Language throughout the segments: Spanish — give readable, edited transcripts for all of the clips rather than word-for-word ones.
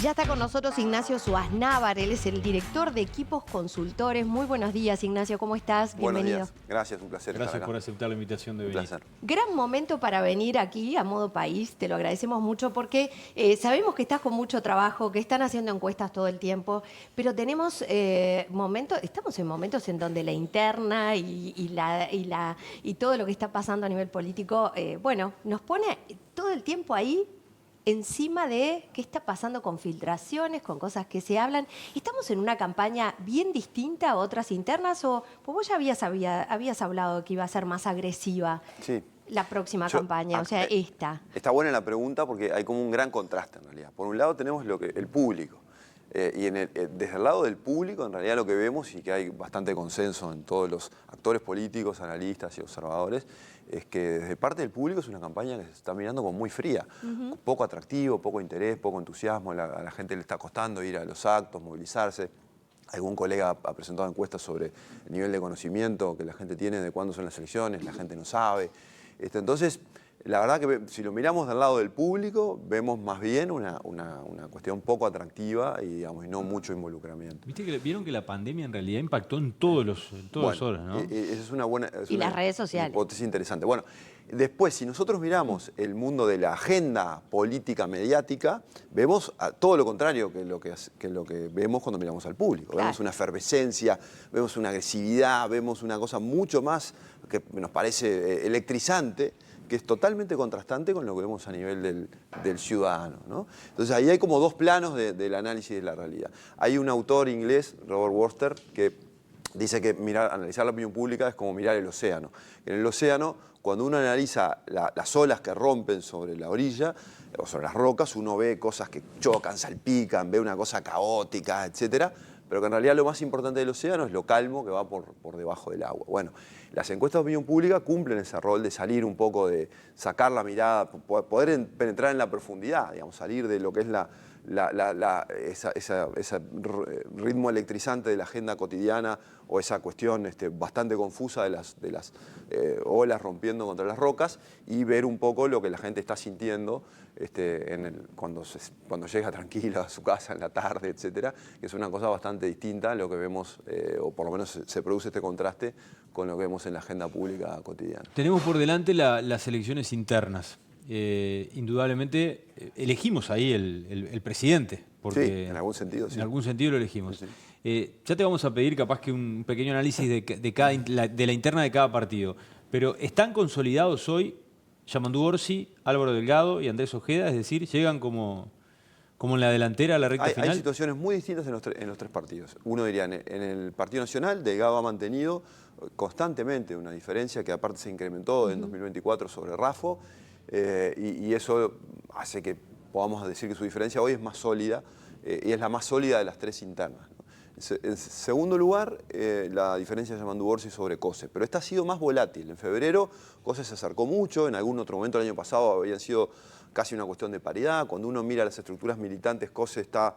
Ya está con nosotros Ignacio Suaznávar, él es el director de Equipos Consultores. Muy buenos días, Ignacio, ¿cómo estás? Bienvenido. Buenos días, gracias, un placer estar acá. Gracias por aceptar la invitación de venir. Un placer. Gran momento para venir aquí a Modo País, te lo agradecemos mucho porque sabemos que estás con mucho trabajo, que están haciendo encuestas todo el tiempo, pero tenemos estamos en momentos en donde la interna y todo lo que está pasando a nivel político, nos pone todo el tiempo ahí encima de qué está pasando con filtraciones, con cosas que se hablan. ¿Estamos en una campaña bien distinta a otras internas o pues vos ya habías hablado que iba a ser más agresiva la próxima campaña, o sea, esta? Está buena la pregunta porque hay como un gran contraste en realidad. Por un lado tenemos el público. Desde el lado del público, en realidad lo que vemos, y que hay bastante consenso en todos los actores políticos, analistas y observadores, es que desde parte del público es una campaña que se está mirando como muy fría, poco atractivo, poco interés, poco entusiasmo, a la gente le está costando ir a los actos, movilizarse. Algún colega ha presentado encuestas sobre el nivel de conocimiento que la gente tiene de cuándo son las elecciones, la gente no sabe. Entonces, la verdad que si lo miramos del lado del público, vemos más bien una cuestión poco atractiva y no mucho involucramiento. Vieron que la pandemia en realidad impactó en todos los horas, ¿no? Esa es una buena las redes sociales. Hipótesis interesante. Bueno, después, si nosotros miramos el mundo de la agenda política mediática, vemos todo lo contrario que lo que vemos cuando miramos al público. Claro. Vemos una efervescencia, vemos una agresividad, vemos una cosa mucho más que nos parece electrizante, que es totalmente contrastante con lo que vemos a nivel del ciudadano, ¿no? Entonces ahí hay como dos planos del análisis de la realidad. Hay un autor inglés, Robert Worster, que dice que analizar la opinión pública es como mirar el océano. En el océano, cuando uno analiza las olas que rompen sobre la orilla o sobre las rocas, uno ve cosas que chocan, salpican, ve una cosa caótica, etcétera, pero que en realidad lo más importante del océano es lo calmo que va por debajo del agua. Bueno, las encuestas de opinión pública cumplen ese rol de salir un poco, de sacar la mirada, poder penetrar en la profundidad, digamos, salir de lo que es ese ritmo electrizante de la agenda cotidiana o esa cuestión bastante confusa de las olas rompiendo contra las rocas y ver un poco lo que la gente está sintiendo cuando llega tranquila a su casa en la tarde, etcétera, que es una cosa bastante distinta a lo que vemos, o por lo menos se produce este contraste con lo que vemos en la agenda pública cotidiana. Tenemos por delante las elecciones internas. Indudablemente elegimos ahí el presidente. Porque sí, en algún sentido. Sí. En algún sentido lo elegimos. Sí, sí. Ya te vamos a pedir capaz que un pequeño análisis de la interna de cada partido. Pero ¿están consolidados hoy Yamandú Orsi, Álvaro Delgado y Andrés Ojeda? Es decir, ¿llegan como en la delantera a la recta final? Hay situaciones muy distintas en los tres partidos. Uno diría, en el Partido Nacional, Delgado ha mantenido constantemente una diferencia que aparte se incrementó en 2024 sobre Raffo, y eso hace que podamos decir que su diferencia hoy es más sólida, y es la más sólida de las tres internas, ¿no? En segundo lugar, la diferencia de Yamandú Orsi sobre Cose, pero esta ha sido más volátil. En febrero Cose se acercó mucho, en algún otro momento el año pasado habían sido casi una cuestión de paridad. Cuando uno mira las estructuras militantes, Cose está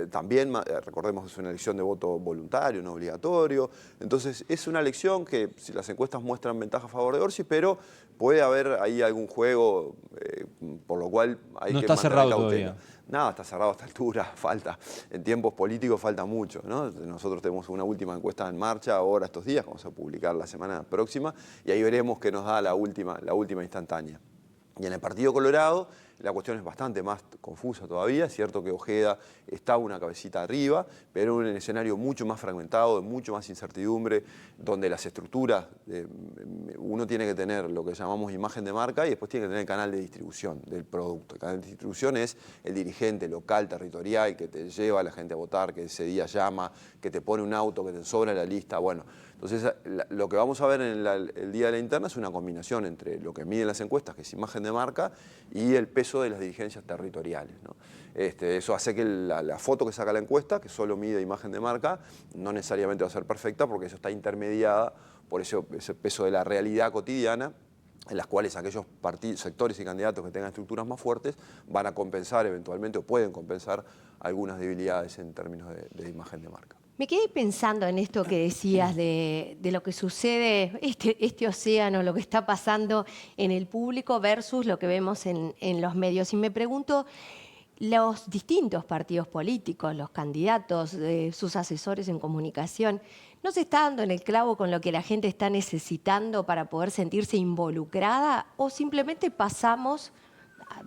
también, recordemos que es una elección de voto voluntario, no obligatorio. Entonces es una elección que si las encuestas muestran ventaja a favor de Orsi, pero puede haber ahí algún juego, por lo cual hay no que está mantener cerrado cautela. todavía. Nada, está cerrado a esta altura, falta. En tiempos políticos falta mucho, ¿no? Nosotros tenemos una última encuesta en marcha ahora estos días, vamos a publicar la semana próxima, y ahí veremos qué nos da la última instantánea. Y en el Partido Colorado la cuestión es bastante más confusa todavía. Es cierto que Ojeda está una cabecita arriba, pero en un escenario mucho más fragmentado, de mucho más incertidumbre, donde las estructuras, uno tiene que tener lo que llamamos imagen de marca y después tiene que tener el canal de distribución del producto. El canal de distribución es el dirigente local, territorial, que te lleva a la gente a votar, que ese día llama, que te pone un auto, que te sobra la lista. Bueno, entonces lo que vamos a ver en el día de la interna es una combinación entre lo que miden las encuestas, que es imagen de marca, y el peso de las dirigencias territoriales, ¿no? Eso hace que la foto que saca la encuesta, que solo mide imagen de marca, no necesariamente va a ser perfecta porque eso está intermediada por ese peso de la realidad cotidiana, en las cuales aquellos sectores y candidatos que tengan estructuras más fuertes van a compensar eventualmente o pueden compensar algunas debilidades en términos de imagen de marca. Me quedé pensando en esto que decías de lo que sucede, este océano, lo que está pasando en el público versus lo que vemos en los medios. Y me pregunto, los distintos partidos políticos, los candidatos, sus asesores en comunicación, ¿no se está dando en el clavo con lo que la gente está necesitando para poder sentirse involucrada o simplemente pasamos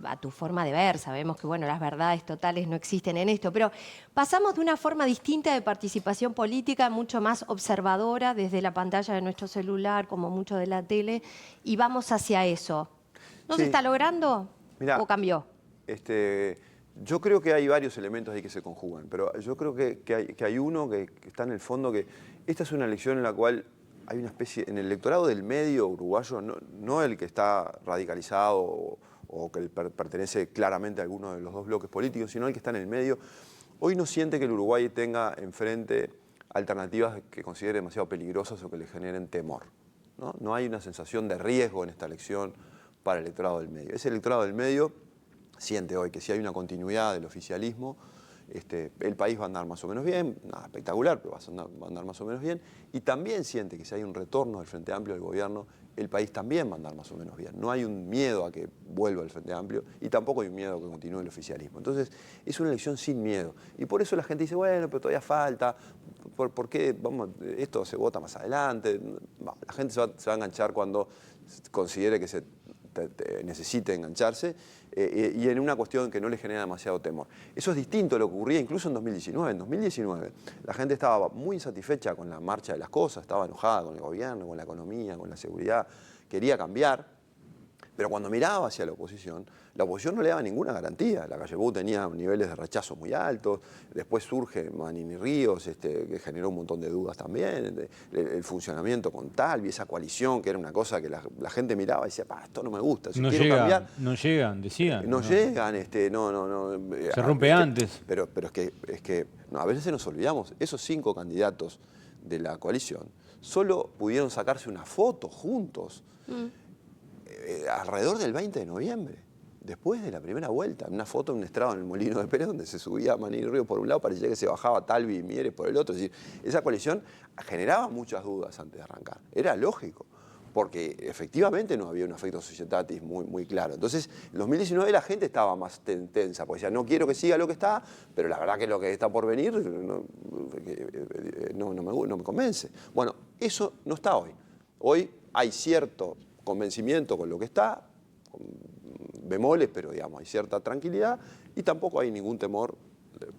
a tu forma de ver? Sabemos que bueno, las verdades totales no existen en esto, pero pasamos de una forma distinta de participación política, mucho más observadora desde la pantalla de nuestro celular, como mucho de la tele, y vamos hacia eso. ¿No se Sí. está logrando Mirá, o cambió? Yo creo que hay varios elementos ahí que se conjugan, pero yo creo que hay uno que está en el fondo, que esta es una elección en la cual hay una especie, en el electorado del medio uruguayo, no el que está radicalizado o que pertenece claramente a alguno de los dos bloques políticos, sino el que está en el medio, hoy no siente que el Uruguay tenga enfrente alternativas que considere demasiado peligrosas o que le generen temor, ¿no? No hay una sensación de riesgo en esta elección para el electorado del medio. Ese electorado del medio siente hoy que si hay una continuidad del oficialismo, el país va a andar más o menos bien, nada espectacular, pero va a andar más o menos bien, y también siente que si hay un retorno del Frente Amplio al gobierno, el país también va a andar más o menos bien. No hay un miedo a que vuelva el Frente Amplio y tampoco hay un miedo a que continúe el oficialismo. Entonces, es una elección sin miedo. Y por eso la gente dice, bueno, pero todavía falta, ¿por qué esto se vota más adelante? No, la gente se va a enganchar cuando considere que necesite engancharse y en una cuestión que no le genera demasiado temor. Eso es distinto a lo que ocurría incluso en 2019. En 2019 la gente estaba muy insatisfecha con la marcha de las cosas, estaba enojada con el gobierno, con la economía, con la seguridad, quería cambiar, pero cuando miraba hacia la oposición no le daba ninguna garantía. La calle Pou tenía niveles de rechazo muy altos, después surge Manini Ríos, que generó un montón de dudas también, el funcionamiento con Talvi, esa coalición que era una cosa que la gente miraba y decía, esto no me gusta, si No quiero llega, cambiar. no llegan, decían. No llegan, Se rompe antes. Pero es que a veces nos olvidamos, esos 5 candidatos de la coalición solo pudieron sacarse una foto juntos alrededor del 20 de noviembre. Después de la primera vuelta, una foto en un estrado en el Molino de Pérez donde se subía Manini Ríos por un lado, parecía que se bajaba Talvi y Mieres por el otro. Es decir, esa coalición generaba muchas dudas antes de arrancar. Era lógico, porque efectivamente no había un efecto societatis muy claro. Entonces, en 2019 la gente estaba más tensa, porque decía, no quiero que siga lo que está, pero la verdad que lo que está por venir no me convence. Bueno, eso no está hoy. Hoy hay cierto convencimiento con lo que está, bemoles, pero digamos, hay cierta tranquilidad y tampoco hay ningún temor,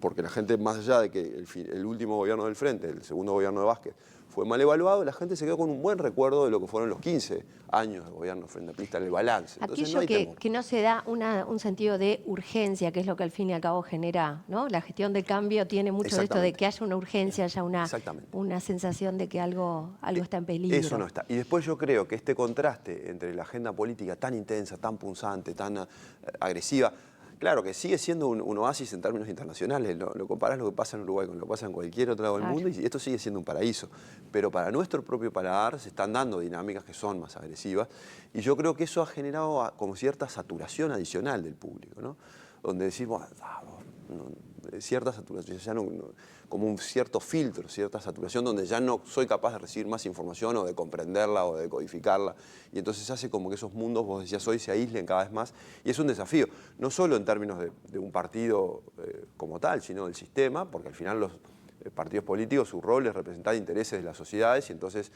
porque la gente, más allá de que el último gobierno del Frente, el segundo gobierno de Vázquez, fue mal evaluado, la gente se quedó con un buen recuerdo de lo que fueron los 15 años de gobierno Frente Amplista en el balance. Entonces, Aquello no hay temor. que no se da un sentido de urgencia, que es lo que al fin y al cabo genera, ¿no? La gestión del cambio tiene mucho de esto de que haya una urgencia, haya una sensación de que algo está en peligro. Eso no está. Y después yo creo que este contraste entre la agenda política tan intensa, tan punzante, tan agresiva, claro que sigue siendo un oasis en términos internacionales. Lo comparás lo que pasa en Uruguay con lo que pasa en cualquier otro lado del mundo y esto sigue siendo un paraíso. Pero para nuestro propio paladar se están dando dinámicas que son más agresivas y yo creo que eso ha generado como cierta saturación adicional del público, ¿no? Donde decimos, cierta saturación, ya como un cierto filtro, cierta saturación donde ya no soy capaz de recibir más información o de comprenderla o de codificarla. Y entonces hace como que esos mundos, vos decías hoy, se aíslen cada vez más. Y es un desafío, no solo en términos de un partido como tal, sino del sistema, porque al final los partidos políticos, su rol es representar intereses de las sociedades y entonces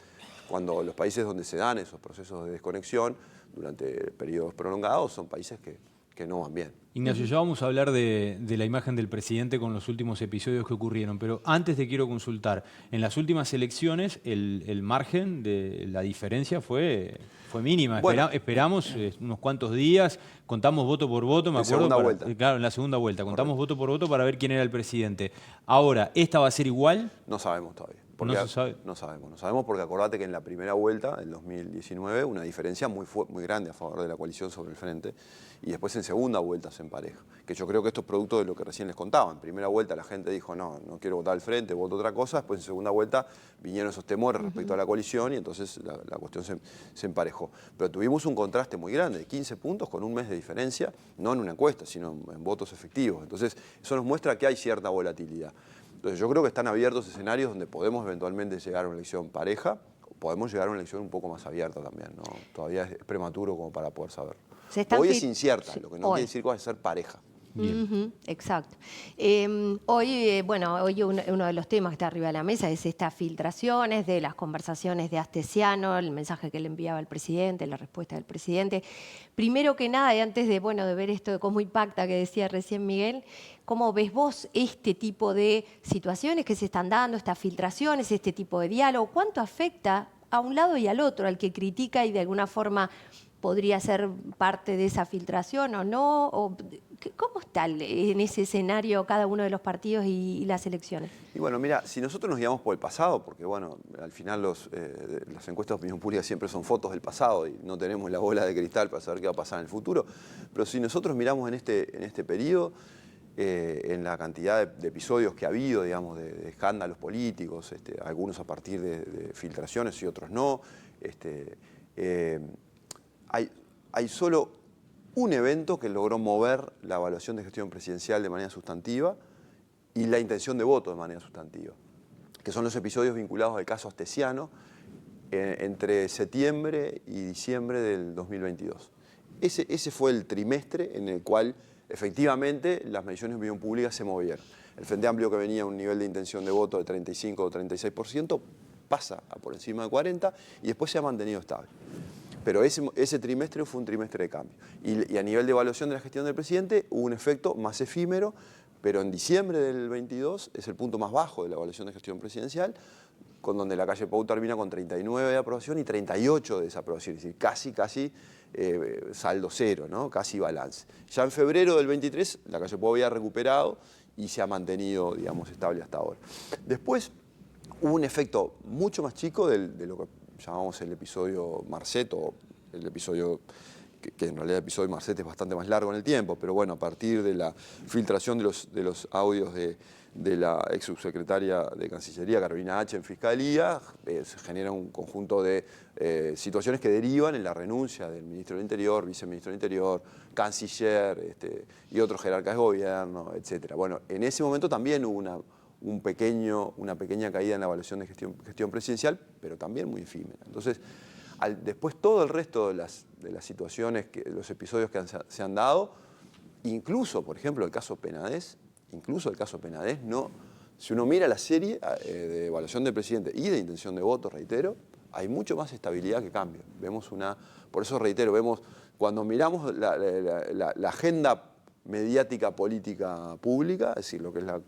cuando los países donde se dan esos procesos de desconexión durante periodos prolongados son países que no van bien. Ignacio, ya vamos a hablar de la imagen del presidente con los últimos episodios que ocurrieron, pero antes te quiero consultar. En las últimas elecciones el margen de la diferencia fue mínima. Bueno, esperamos unos cuantos días, contamos voto por voto, me acuerdo. Segunda vuelta. Claro, en la segunda vuelta. Contamos voto por voto para ver quién era el presidente. Ahora, ¿esta va a ser igual? No sabemos todavía. No se sabe. No sabemos porque acordate que en la primera vuelta, en 2019, una diferencia muy grande a favor de la coalición sobre el Frente y después en segunda vuelta se empareja. Que yo creo que esto es producto de lo que recién les contaba. En primera vuelta la gente dijo, no quiero votar al Frente, voto otra cosa. Después en segunda vuelta vinieron esos temores respecto a la coalición y entonces la cuestión se emparejó. Pero tuvimos un contraste muy grande, de 15 puntos con un mes de diferencia, no en una encuesta, sino en votos efectivos. Entonces eso nos muestra que hay cierta volatilidad. Entonces yo creo que están abiertos escenarios donde podemos eventualmente llegar a una elección pareja, o podemos llegar a una elección un poco más abierta también, ¿no? Todavía es prematuro como para poder saber. Hoy es incierta, lo que no quiere decir que va a ser pareja. Bien. Ujú, exacto. Hoy uno de los temas que está arriba de la mesa es estas filtraciones de las conversaciones de Astesiano, el mensaje que le enviaba al presidente, la respuesta del presidente. Primero que nada, y antes de ver esto de cómo impacta, que decía recién Miguel, ¿cómo ves vos este tipo de situaciones que se están dando, estas filtraciones, este tipo de diálogo? ¿Cuánto afecta a un lado y al otro, al que critica y de alguna forma podría ser parte de esa filtración o no? ¿Cómo está en ese escenario cada uno de los partidos y las elecciones? Y bueno, mira, si nosotros nos guiamos por el pasado, porque bueno, al final las encuestas de opinión pública siempre son fotos del pasado y no tenemos la bola de cristal para saber qué va a pasar en el futuro, pero si nosotros miramos en este periodo, en la cantidad de episodios que ha habido, digamos, de escándalos políticos, algunos a partir de filtraciones y otros no, hay solo un evento que logró mover la evaluación de gestión presidencial de manera sustantiva y la intención de voto de manera sustantiva, que son los episodios vinculados al caso Astesiano entre septiembre y diciembre del 2022. Ese fue el trimestre en el cual efectivamente las mediciones de opinión pública se movieron. El Frente Amplio, que venía a un nivel de intención de voto de 35 o 36%, pasa a por encima de 40% y después se ha mantenido estable. Pero ese trimestre fue un trimestre de cambio. Y a nivel de evaluación de la gestión del presidente hubo un efecto más efímero, pero en diciembre del 22 es el punto más bajo de la evaluación de gestión presidencial, con donde la calle Pou termina con 39 de aprobación y 38 de desaprobación, es decir, casi saldo cero, ¿no? Casi balance. Ya en febrero del 23 la calle Pou había recuperado y se ha mantenido, digamos, estable hasta ahora. Después hubo un efecto mucho más chico de lo que llamamos el episodio Marcet, o el episodio que en realidad el episodio Marcet es bastante más largo en el tiempo, pero bueno, a partir de la filtración de los audios de la ex subsecretaria de Cancillería, Carolina H., en Fiscalía, se genera un conjunto de situaciones que derivan en la renuncia del Ministro del Interior, Viceministro del Interior, Canciller y otros jerarcas de gobierno, etc. Bueno, en ese momento también hubo una pequeña caída en la evaluación de gestión presidencial, pero también muy efímera. Entonces, después todo el resto de las situaciones, los episodios que se han dado, incluso, por ejemplo, el caso Penades, no, si uno mira la serie de evaluación del presidente y de intención de voto, reitero, hay mucho más estabilidad que cambio. Por eso reitero, cuando miramos la agenda mediática política pública, es decir, lo que es la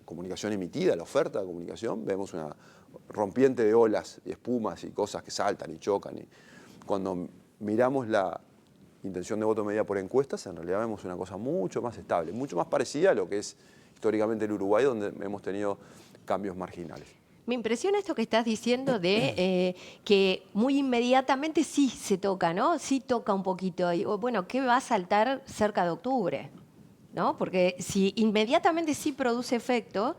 comunicación emitida, la oferta de comunicación, vemos una rompiente de olas y espumas y cosas que saltan y chocan. Y cuando miramos la intención de voto medida por encuestas, en realidad vemos una cosa mucho más estable, mucho más parecida a lo que es históricamente el Uruguay, donde hemos tenido cambios marginales. Me impresiona esto que estás diciendo de que muy inmediatamente sí se toca, ¿no? Sí toca un poquito. Y, bueno, ¿qué va a saltar cerca de octubre? ¿No? Porque si inmediatamente sí produce efecto,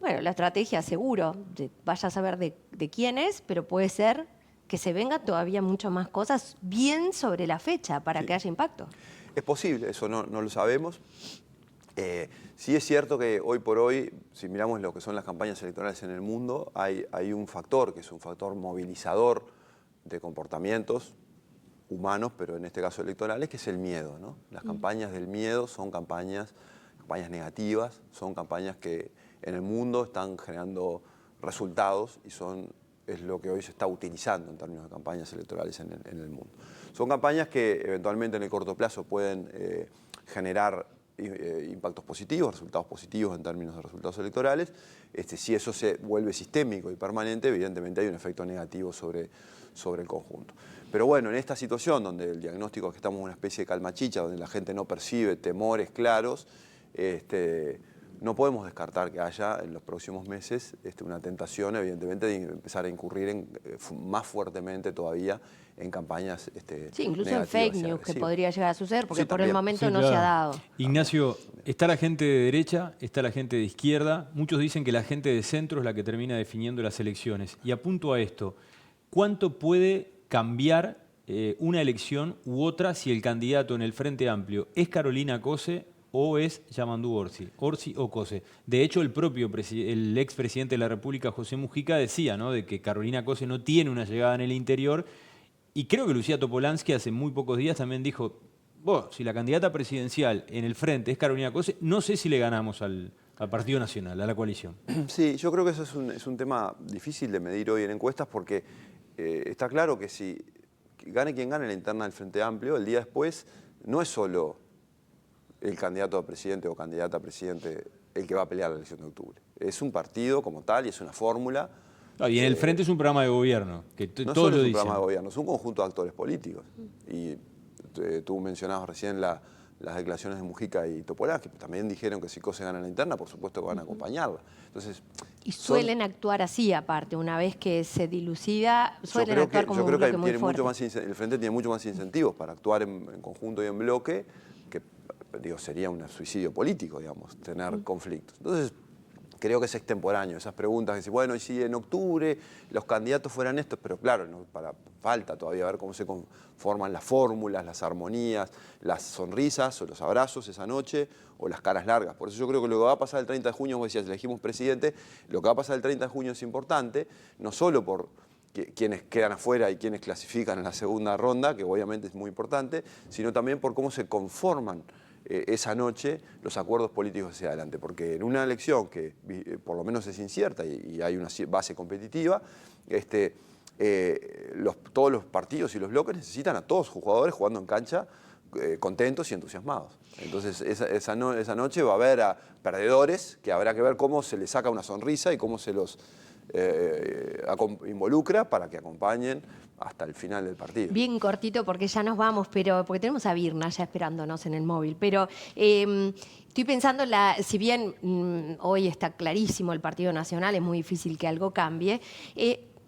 bueno, la estrategia seguro, vaya a saber de quién es, pero puede ser que se vengan todavía mucho más cosas bien sobre la fecha para que haya impacto. Es posible, eso no lo sabemos. Sí es cierto que hoy por hoy, si miramos lo que son las campañas electorales en el mundo, hay un factor que es un factor movilizador de comportamientos humanos, pero en este caso electorales, que es el miedo, ¿no? Las campañas del miedo son campañas negativas, son campañas que en el mundo están generando resultados y es lo que hoy se está utilizando en términos de campañas electorales en el mundo. Son campañas que eventualmente en el corto plazo pueden generar impactos positivos, resultados positivos en términos de resultados electorales. Si eso se vuelve sistémico y permanente, evidentemente hay un efecto negativo sobre el conjunto. Pero bueno, en esta situación donde el diagnóstico es que estamos en una especie de calma chicha, donde la gente no percibe temores claros, no podemos descartar que haya en los próximos meses una tentación, evidentemente, de empezar a incurrir más fuertemente todavía en campañas sí, incluso en fake news, que podría llegar a suceder, porque sí, por el momento sí, no claro. se ha dado. Ignacio, está la gente de derecha, está la gente de izquierda. Muchos dicen que la gente de centro es la que termina definiendo las elecciones. Y apunto a esto, ¿cuánto puede cambiar una elección u otra si el candidato en el Frente Amplio es Carolina Cose o es Yamandú Orsi o Cose? De hecho, el expresidente de la República, José Mujica, decía, ¿no?, de que Carolina Cose no tiene una llegada en el interior. Y creo que Lucía Topolansky hace muy pocos días también dijo, si la candidata presidencial en el frente es Carolina Cose, no sé si le ganamos al Partido Nacional, a la coalición. Sí, yo creo que eso es un tema difícil de medir hoy en encuestas porque está claro que si gane quien gane la interna del Frente Amplio, el día después no es solo el candidato a presidente o candidata a presidente el que va a pelear la elección de octubre. Es un partido como tal y es una fórmula. Y en el frente es un programa de gobierno, que No todos solo lo es un dicen. programa de gobierno, es un conjunto de actores políticos. Y tú mencionabas recién las declaraciones de Mujica y Topolán, que también dijeron que si Cose gana la interna, por supuesto que van a acompañarla. Entonces, Y suelen actuar así, aparte, una vez que se dilucida, suelen actuar como un bloque muy fuerte. El Frente tiene mucho más incentivos para actuar en conjunto y en bloque, que sería un suicidio político, digamos, tener conflictos. Entonces, creo que es extemporáneo, esas preguntas que dicen, bueno, y si en octubre los candidatos fueran estos, pero claro, falta todavía ver cómo se conforman las fórmulas, las armonías, las sonrisas o los abrazos esa noche o las caras largas. Por eso yo creo que lo que va a pasar el 30 de junio, como decías, elegimos presidente, lo que va a pasar el 30 de junio es importante, no solo por quienes quedan afuera y quienes clasifican en la segunda ronda, que obviamente es muy importante, sino también por cómo se conforman esa noche los acuerdos políticos hacia adelante. Porque en una elección que por lo menos es incierta y hay una base competitiva, todos los partidos y los bloques necesitan a todos sus jugadores jugando en cancha contentos y entusiasmados. Entonces esa noche va a haber a perdedores que habrá que ver cómo se les saca una sonrisa y cómo se los involucra para que acompañen hasta el final del partido. Bien cortito porque ya nos vamos, pero porque tenemos a Virna ya esperándonos en el móvil. Pero estoy pensando, si bien hoy está clarísimo el Partido Nacional, es muy difícil que algo cambie.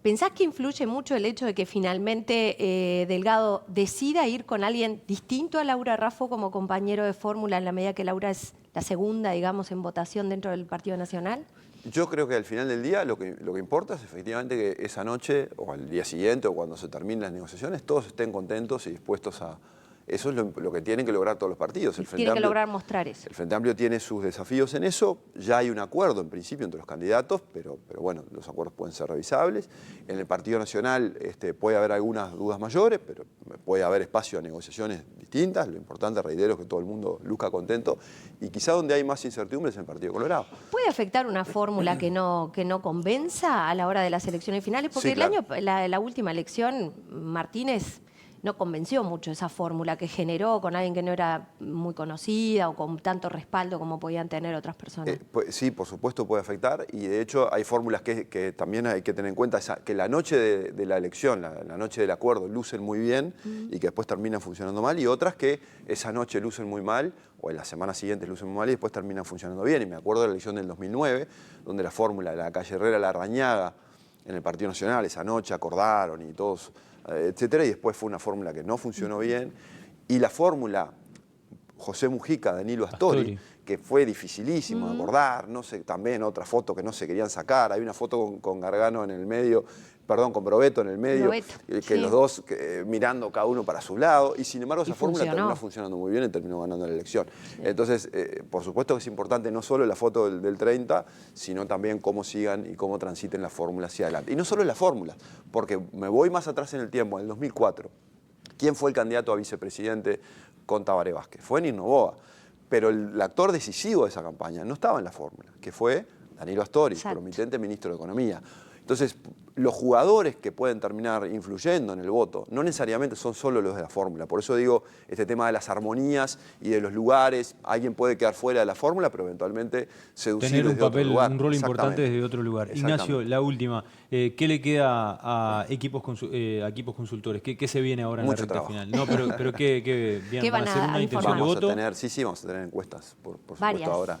¿Pensás que influye mucho el hecho de que finalmente Delgado decida ir con alguien distinto a Laura Raffo como compañero de fórmula en la medida que Laura es la segunda, digamos, en votación dentro del Partido Nacional? Yo creo que al final del día lo que importa es efectivamente que esa noche o al día siguiente o cuando se terminen las negociaciones todos estén contentos y dispuestos a... Eso es lo que tienen que lograr todos los partidos. Tienen que lograr mostrar eso. El Frente Amplio tiene sus desafíos en eso. Ya hay un acuerdo en principio entre los candidatos, pero bueno, los acuerdos pueden ser revisables. En el Partido Nacional puede haber algunas dudas mayores, pero puede haber espacio a negociaciones distintas. Lo importante, reitero, es que todo el mundo luzca contento. Y quizá donde hay más incertidumbres es en el Partido Colorado. ¿Puede afectar una fórmula que no convenza a la hora de las elecciones finales? Porque Sí, claro. la última elección, Martínez no convenció mucho esa fórmula que generó con alguien que no era muy conocida o con tanto respaldo como podían tener otras personas. Sí, por supuesto puede afectar y de hecho hay fórmulas que también hay que tener en cuenta, que la noche de la elección, la noche del acuerdo, lucen muy bien y que después terminan funcionando mal, y otras que esa noche lucen muy mal o en las semanas siguientes lucen muy mal y después terminan funcionando bien. Y me acuerdo de la elección del 2009, donde la fórmula de la calle Herrera, Larrañaga, en el Partido Nacional, esa noche acordaron y todos, etcétera, y después fue una fórmula que no funcionó bien. Y la fórmula José Mujica, Danilo Astori, que fue dificilísimo de acordar, no sé, también otra foto que no se querían sacar, hay una foto con Gargano en el medio, perdón, con Brovetto en el medio, que sí, los dos mirando cada uno para su lado, y sin embargo esa fórmula terminó funcionando muy bien y terminó ganando la elección. Sí. Entonces, por supuesto que es importante no solo la foto del 30, sino también cómo sigan y cómo transiten la fórmula hacia adelante. Y no solo la fórmula, porque me voy más atrás en el tiempo, en el 2004, ¿quién fue el candidato a vicepresidente con Tabaré Vázquez? Fue Nino Noboa. Pero el actor decisivo de esa campaña no estaba en la fórmula, que fue Danilo Astori, promitente ministro de Economía. Entonces, los jugadores que pueden terminar influyendo en el voto no necesariamente son solo los de la fórmula. Por eso digo, este tema de las armonías y de los lugares, alguien puede quedar fuera de la fórmula, pero eventualmente seducir tener un desde papel, otro lugar. un rol importante desde otro lugar. Ignacio, la última. ¿Qué le queda a equipos consultores? ¿Qué se viene ahora en la recta final? No, pero ¿qué van a hacer una intención de voto? Sí, vamos a tener encuestas, por supuesto, ahora.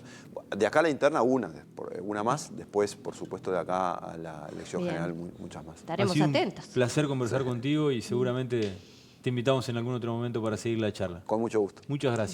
De acá a la interna, una más. Después, por supuesto, de acá a la elección general, muchas más. Estaremos atentos. Un placer conversar contigo y seguramente te invitamos en algún otro momento para seguir la charla. Con mucho gusto. Muchas gracias.